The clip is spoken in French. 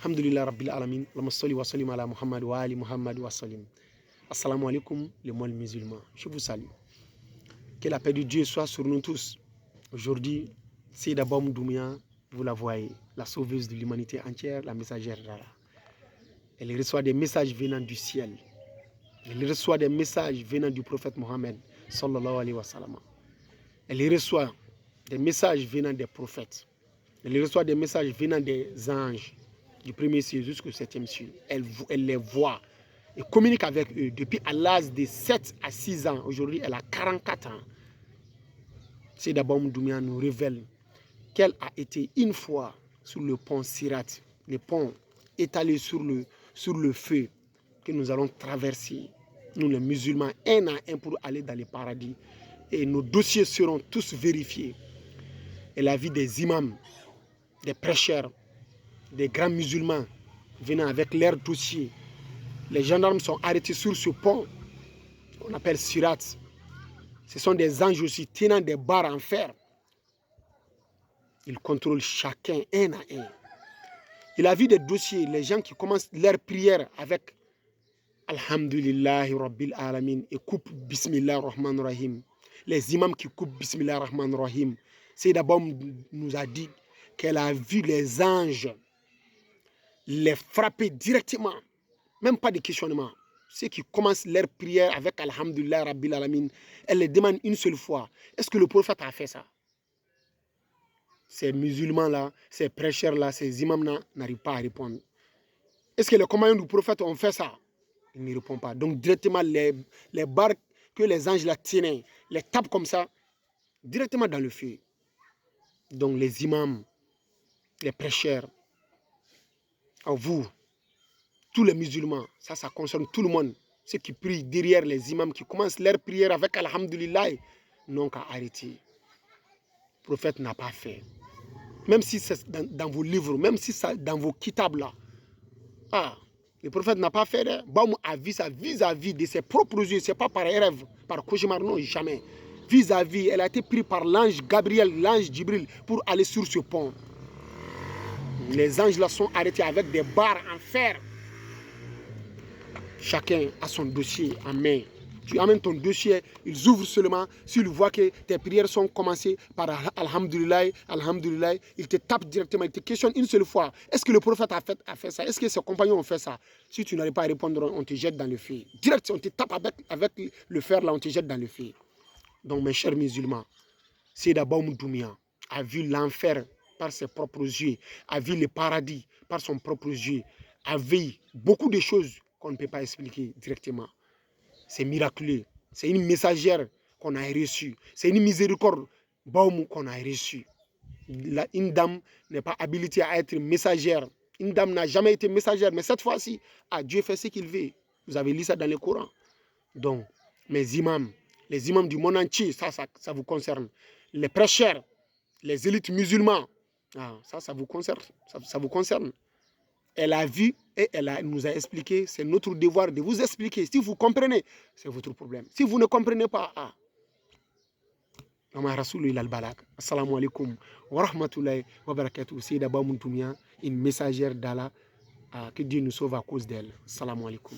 Alhamdulillah Rabbil Alamin. Allahumma salli wa sallim ala Muhammad wa ali Muhammad wa sallim. Assalamu alaikum, les moines musulmans. Je vous salue. Que la paix de Dieu soit sur nous tous. Aujourd'hui, Seyda Baoum Doumbia, vous la voyez, la sauveuse de l'humanité entière, la messagère d'Allah. Elle reçoit des messages venant du ciel. Elle reçoit des messages venant du prophète Mohammed, sallallahu alayhi wa sallam. Elle reçoit des messages venant des prophètes. Elle reçoit des messages venant des anges, du premier ciel jusqu'au septième ciel. Elle les voit et communique avec eux depuis à l'âge de 7 à 6 ans. Aujourd'hui, elle a 44 ans. Seyda Baoum Doumbia nous révèle qu'elle a été une fois sur le pont Sirat, le pont étalé sur le feu que nous allons traverser, nous les musulmans, un à un pour aller dans le paradis. Et nos dossiers seront tous vérifiés. Elle a vu des imams, des prêcheurs, des grands musulmans venant avec leurs dossiers. Les gendarmes sont arrêtés sur ce pont qu'on appelle Sirat. Ce sont des anges aussi tenant des barres en fer. Ils contrôlent chacun un à un. Il a vu des dossiers, les gens qui commencent leur prière avec Alhamdulillahi Rabbil Alamin et coupent Bismillah Rahman Rahim. Les imams qui coupent Bismillah Rahman Rahim. Seyda Baoum nous a dit qu'elle a vu les anges les frapper directement, même pas de questionnement. Ceux qui commencent leur prière avec Alhamdulillah Rabbil Alamin, elle les demande une seule fois. Est-ce que le prophète a fait ça? Ces musulmans-là, ces prêcheurs-là, ces imams-là n'arrivent pas à répondre. Est-ce que les compagnons du prophète ont fait ça? Ils ne répondent pas. Donc directement, les barres que les anges la tenaient, les tapent comme ça, directement dans le feu. Donc les imams, les prêcheurs, à vous, tous les musulmans, ça concerne tout le monde. Ceux qui prient derrière les imams, qui commencent leur prière avec Alhamdulillah, n'ont qu'à arrêter. Le prophète n'a pas fait. Même si c'est dans vos livres, même si c'est dans vos kitabs là. Ah, le prophète n'a pas fait. Baoum a vu ça vis-à-vis de ses propres yeux. Ce n'est pas par rêve, par cauchemar, non, jamais. Vis-à-vis, elle a été prise par l'ange Gabriel, l'ange Djibril, pour aller sur ce pont. Les anges là sont arrêtés avec des barres en fer. Chacun a son dossier en main. Tu amènes ton dossier, ils ouvrent seulement. S'ils voient que tes prières sont commencées par Alhamdulillah, Alhamdulillah, ils te tapent directement, ils te questionnent une seule fois. Est-ce que le prophète a fait ça? Est-ce que ses compagnons ont fait ça? Si tu n'arrives pas à répondre, on te jette dans le feu. Direct, on te tape avec le fer, là, on te jette dans le feu. Donc, mes chers musulmans, Seyda Baoum Doumbia a vu l'enfer par ses propres yeux, a vu le paradis par son propre yeux, a vu beaucoup de choses qu'on ne peut pas expliquer directement. C'est miraculeux. C'est une messagère qu'on a reçue. C'est une miséricorde Baoum qu'on a reçue. Une dame n'est pas habilitée à être messagère. Une dame n'a jamais été messagère. Mais cette fois-ci, Dieu fait ce qu'il veut. Vous avez lu ça dans le Coran. Donc, mes imams, les imams du monde entier, ça vous concerne. Les prêcheurs, les élites musulmans, ça vous concerne. Ça vous concerne. Elle a vu et elle nous a expliqué. C'est notre devoir de vous expliquer. Si vous comprenez, c'est votre problème. Si vous ne comprenez pas, Assalamu alaikum wa rahmatullahi wa barakatuh. Seyda Baoum Doumbia, une messagère d'Allah. Que Dieu nous sauve à cause d'elle. Assalamu alaikum.